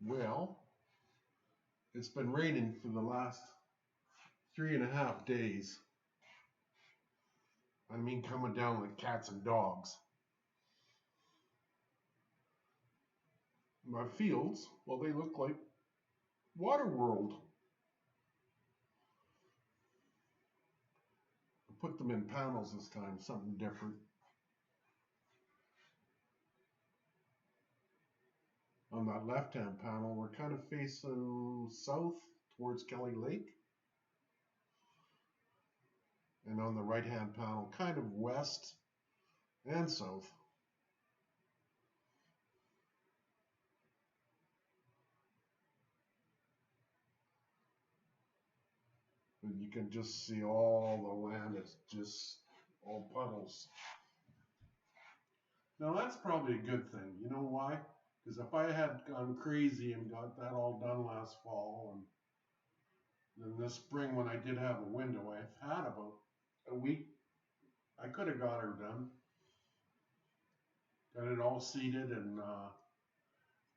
Well, it's been raining for the last 3.5 days. I mean, coming down like cats and dogs. My fields, well, they look like water world. I put them in panels this time, something different. On that left-hand panel, we're kind of facing south towards Kelly Lake. And on the right-hand panel, kind of west and south. And you can just see all the land, it's just all puddles. Now that's probably a good thing. You know why? Because if I had gone crazy and got that all done last fall, and then this spring when I did have a window, I've had about a week. I could have got her done, got it all seeded, and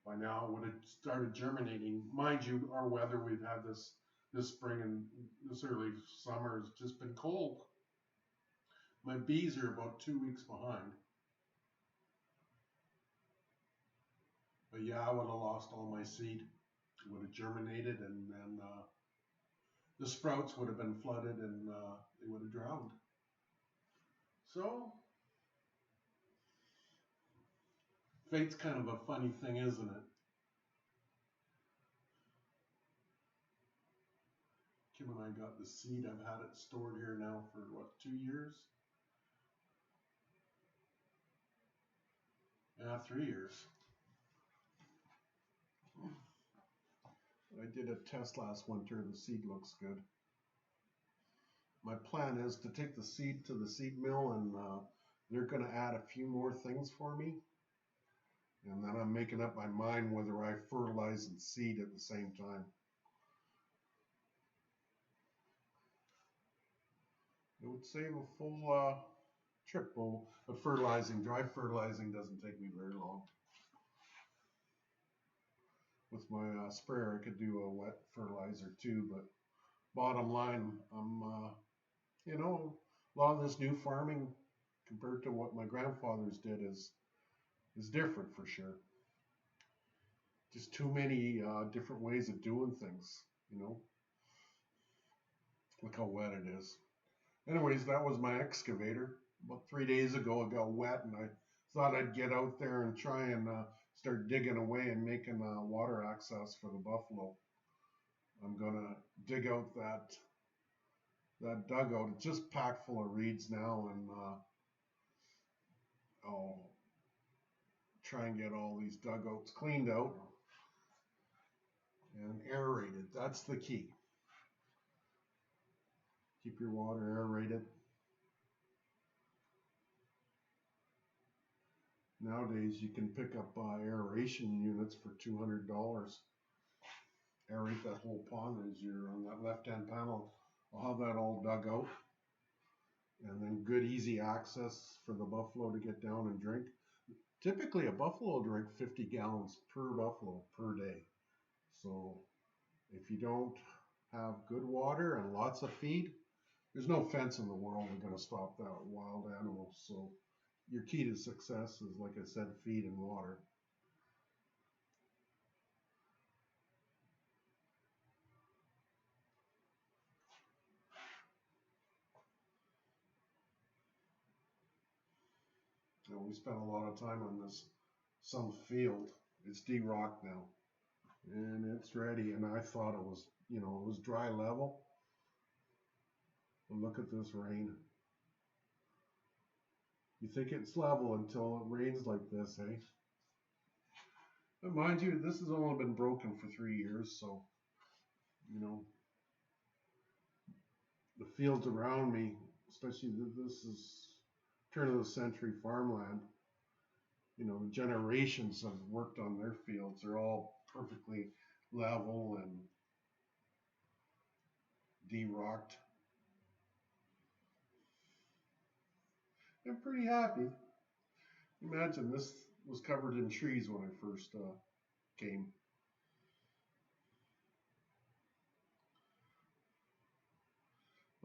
by now it would have started germinating. Mind you, our weather we've had this spring and this early summer has just been cold. My bees are about 2 weeks behind. But yeah, I would have lost all my seed. It would have germinated, and then the sprouts would have been flooded, and they would have drowned. So, fate's kind of a funny thing, isn't it? Kim and I got the seed. I've had it stored here now for what, 2 years? Yeah, 3 years. I did a test last winter. The seed looks good. My plan is to take the seed to the seed mill, and they're going to add a few more things for me. And then I'm making up my mind whether I fertilize and seed at the same time. It would save a full trip. Well, but dry fertilizing doesn't take me very long. With my sprayer, I could do a wet fertilizer too, but bottom line, I'm, a lot of this new farming compared to what my grandfathers did is different for sure. Just too many different ways of doing things, you know. Look how wet it is. Anyways, that was my excavator. About 3 days ago, it got wet, and I thought I'd get out there and try and start digging away and making water access for the buffalo. I'm gonna dig out that dugout. It's just packed full of reeds now, and I'll try and get all these dugouts cleaned out and aerated. That's the key. Keep your water aerated. Nowadays, you can pick up aeration units for $200. Aerate that whole pond as you're on that left-hand panel. I'll have that all dug out, and then good easy access for the buffalo to get down and drink. Typically, a buffalo will drink 50 gallons per buffalo per day. So if you don't have good water and lots of feed, there's no fence in the world that's going to stop that wild animal. So your key to success is, like I said, feed and water. We spent a lot of time on this some field. It's de-rocked now, and it's ready. And I thought it was, it was dry level. But look at this rain. You think it's level until it rains like this, eh? But mind you, this has only been broken for 3 years, so the fields around me, especially this is turn of the century farmland. The generations have worked on their fields. They're all perfectly level and de-rocked. I'm pretty happy. Imagine this was covered in trees when I first came.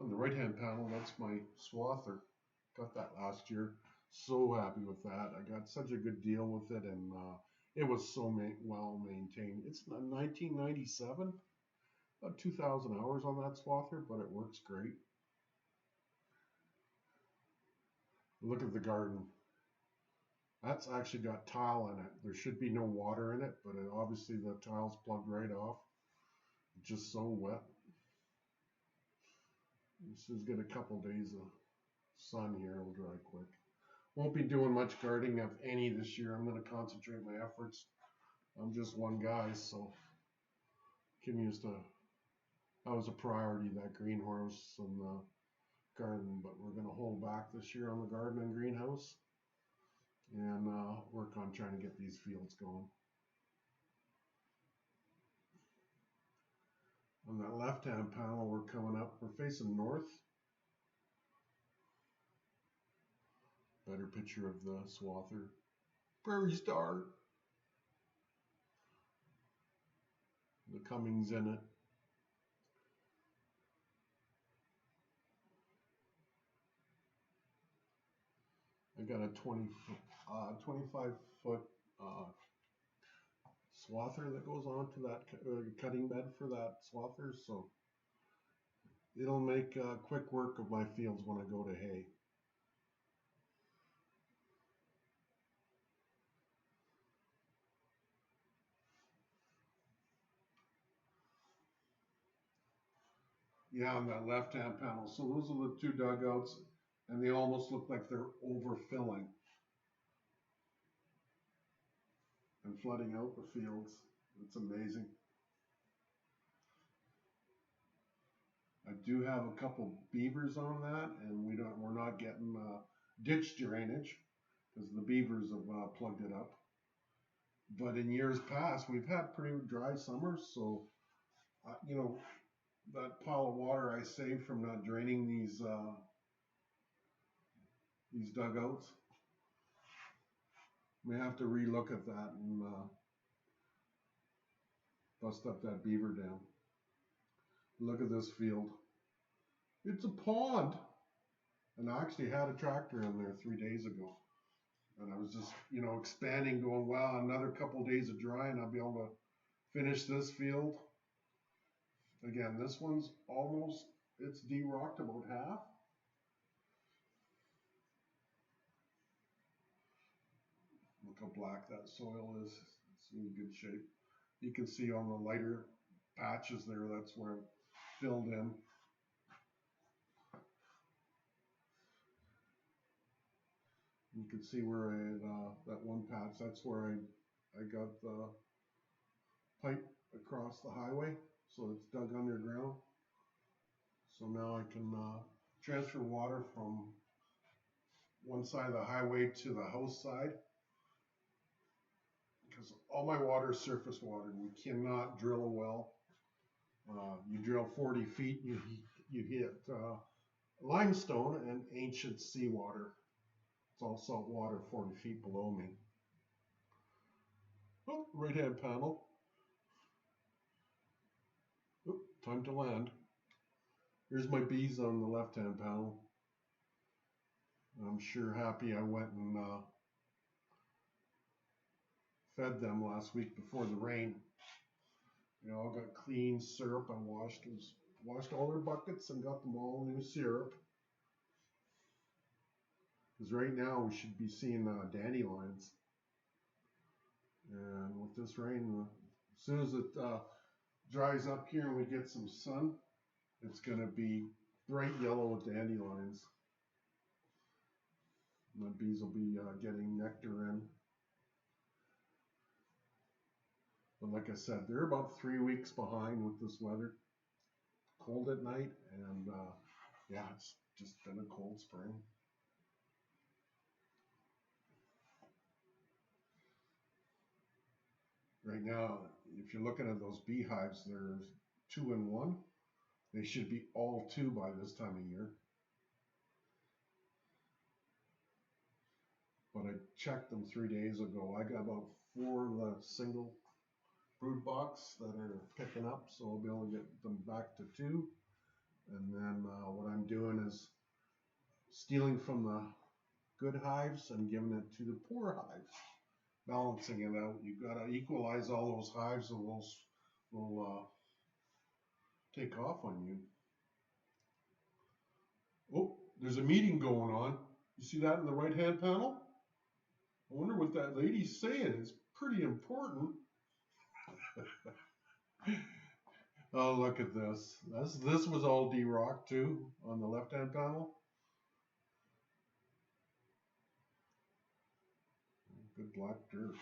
On the right hand panel, that's my swather. Got that last year. So happy with that. I got such a good deal with it, and it was so well maintained. It's 1997, about 2,000 hours on that swather, but it works great. Look at the garden. That's actually got tile in it. There should be no water in it, but obviously the tile's plugged right off. It's just so wet. This has got a couple days of sun here. It'll dry quick. Won't be doing much gardening of any this year. I'm going to concentrate my efforts. I'm just one guy, so Kim used to, that was a priority, that greenhouse and the garden, but we're going to hold back this year on the garden and greenhouse and work on trying to get these fields going. On that left-hand panel, we're coming up, we're facing north. Better picture of the swather. Prairie Star. The Cummings in it. I got a 25 foot swather that goes on to that cutting bed for that swather, so it'll make quick work of my fields when I go to hay. Yeah, on that left-hand panel. So those are the two dugouts, and they almost look like they're overfilling and flooding out the fields. It's amazing. I do have a couple beavers on that, and we're not getting ditch drainage because the beavers have plugged it up. But in years past, we've had pretty dry summers, so you know, that pile of water I saved from not draining these dugouts, may have to relook at that and bust up that beaver dam. Look at this field. It's a pond. And I actually had a tractor in there 3 days ago. And I was just, expanding, going, wow, another couple days of dry and I'll be able to finish this field. Again, this one's almost, it's de-rocked about half. Look how black that soil is. It's in good shape. You can see on the lighter patches there, that's where it filled in. You can see where that one patch, that's where I got the pipe across the highway, so it's dug underground. So now I can transfer water from one side of the highway to the house side, because all my water is surface water. We cannot drill a well. You drill 40 feet, you hit limestone and ancient seawater. It's all salt water 40 feet below me. Oh, right hand panel. Oh, time to land. Here's my bees on the left hand panel. I'm sure happy I went and fed them last week before the rain. They all got clean syrup. I washed all their buckets and got them all new syrup. Because right now we should be seeing dandelions. And with this rain, as soon as it dries up here and we get some sun, it's going to be bright yellow with dandelions. And the bees will be getting nectar in. But like I said, they're about 3 weeks behind with this weather. Cold at night, and yeah, it's just been a cold spring. Right now, if you're looking at those beehives, there's 2 in 1. They should be all 2 by this time of year. But I checked them 3 days ago. I got about 4 of the single brood box that are picking up, so I'll be able to get them back to 2. And then what I'm doing is stealing from the good hives and giving it to the poor hives, balancing it out. You've got to equalize all those hives, or will take off on you. Oh, there's a meeting going on. You see that in the right-hand panel? I wonder what that lady's saying. It's pretty important. Oh, look at this. This was all D-rock too on the left-hand panel. Good black dirt.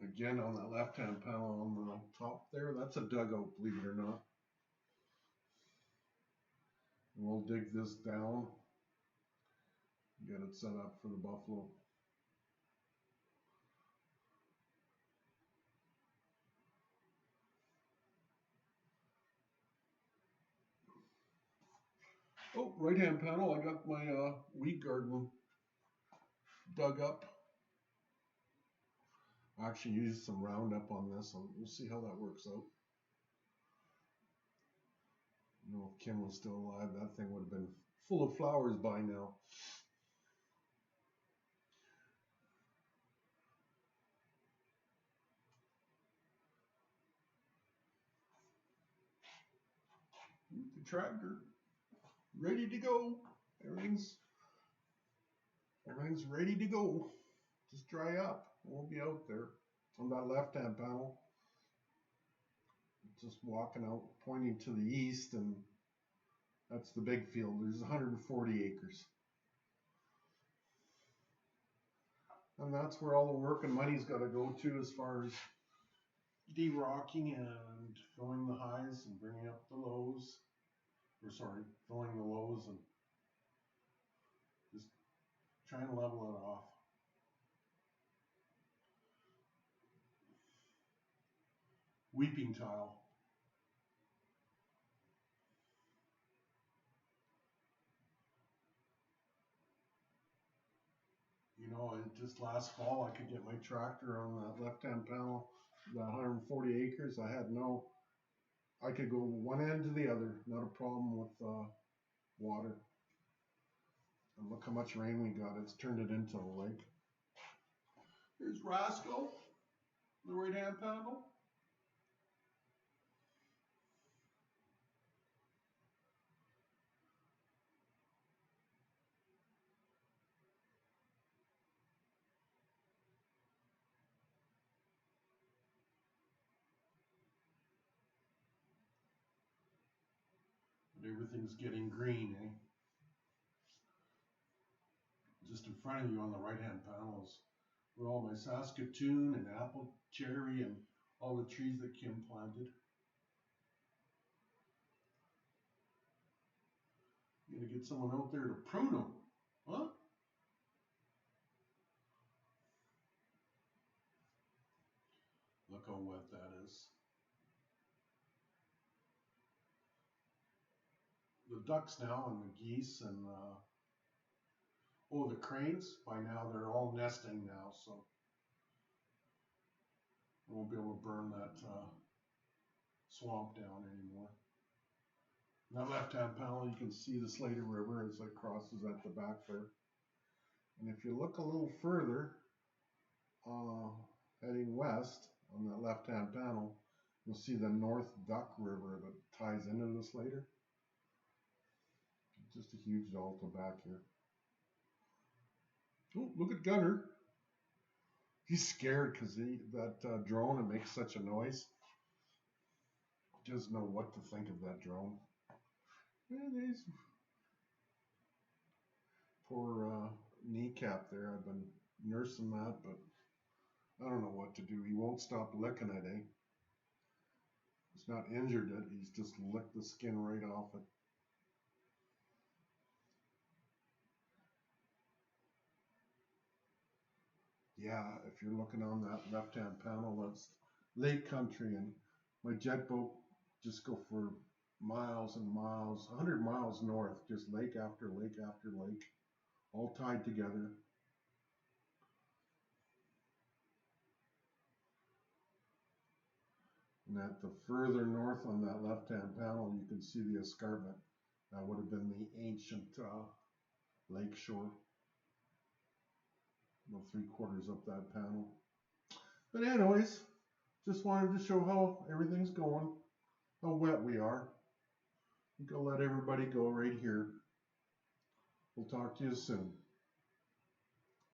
Again, on the left-hand panel on the top there, that's a dugout, believe it or not. And we'll dig this down, get it set up for the buffalo. Oh, right-hand panel, I got my wheat garden dug up. I actually used some Roundup on this, so we'll see how that works out. You know, if Kim was still alive, that thing would have been full of flowers by now. The tractor, ready to go. Everything's ready to go. Just dry up. We'll be out there. On that left-hand panel, just walking out, pointing to the east, and that's the big field. There's 140 acres. And that's where all the work and money's got to go to, as far as de-rocking and filling the highs and bringing up the lows. Or sorry, filling the lows and just trying to level it off. Weeping tile. You know, just last fall I could get my tractor on that left-hand panel, the 140 acres. I could go one end to the other, not a problem with water. And look how much rain we got. It's turned it into a lake. Here's Rascal, the right-hand panel. But everything's getting green, eh? Just in front of you on the right-hand panels were all my Saskatoon and apple, cherry, and all the trees that Kim planted. You gotta get someone out there to prune them, huh? Look how wet that is. The ducks now and the geese and the cranes, by now they're all nesting now, so I won't be able to burn that swamp down anymore. In that left-hand panel, you can see the Slater River as it crosses at the back there. And if you look a little further, heading west on that left-hand panel, you'll see the North Duck River that ties into the Slater. Just a huge delta back here. Oh, look at Gunner. He's scared because that drone, it makes such a noise. Doesn't know what to think of that drone. And he's poor kneecap there. I've been nursing that, but I don't know what to do. He won't stop licking it, eh? He's not injured it. He's just licked the skin right off it. Yeah, if you're looking on that left-hand panel, that's lake country, and my jet boat just go for miles and miles, 100 miles north, just lake after lake after lake, all tied together. And at the further north on that left-hand panel, you can see the escarpment. That would have been the ancient lake shore. About 3/4 up that panel. But anyways, just wanted to show how everything's going, how wet we are. I'm gonna let everybody go right here. We'll talk to you soon.